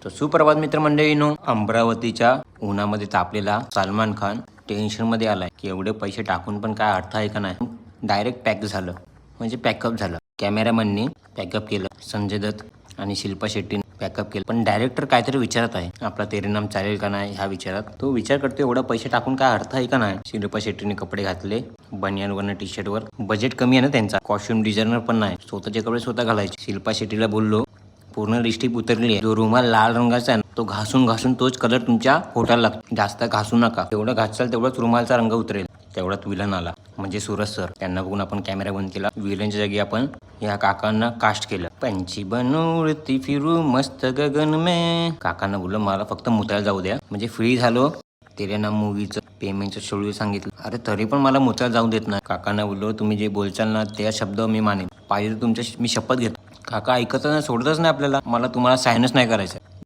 तर सुप्रभात मित्रमंडळीनो, अमरावतीच्या उन्हामध्ये तापलेला सलमान खान टेन्शन मध्ये आलाय की एवढे पैसे टाकून पण काय अर्थ आहे का नाही. डायरेक्ट पॅक झालं, म्हणजे पॅकअप झालं. कॅमेरामॅननी पॅकअप केलं, संजय दत्त आणि शिल्पा शेट्टीने पॅकअप केलं. पण डायरेक्टर काहीतरी विचारत आहे, आपला तेरे नाम चालेल का नाही ह्या विचारात तो विचार करतो. एवढा पैसे टाकून काय अर्थ आहे का नाही. शिल्पा शेट्टीने कपडे घातले, बनियानवर टी शर्टवर. बजेट कमी आहे ना त्यांचा, कॉस्ट्युम डिझायनर पण नाही, स्वतःचे कपडे स्वतः घालायचे. शिल्पा शेट्टीला बोललो, पूर्ण लिपस्टिक उतरली आहे, जो रुमाल लाल रंगाचा आहे तो घासून घासून तोच कलर तुमच्या फोटाला लागतो. जास्त घासू नका, तेवढं घासाल तेवढाच रुमालचा रंग उतरेल. तेवढ्यात विलन आला, म्हणजे सूरज सर. त्यांना बघून आपण कॅमेरा बंद केला. विलनच्या जागी आपण या काकांना कास्ट केलं. पंछी बनू उडती फिरू मस्त गगन में. काकांना बोललो मला फक्त मुतायला जाऊ द्या, म्हणजे फ्री झालो. तेरे नाम मूवीचं पेमेंटचं शेड्यूल सांगितलं. अरे तरी पण मला मुतायला जाऊ देत नाही. काकांना बोललो तुम्ही जे बोलचाल ना त्या शब्द मी मानेन, पाहिजे तुमच्या मी शपथ घेतो. काका ऐकतच नाही, सोडतच नाही आपल्याला. मला तुम्हाला सायनच नाही करायचं.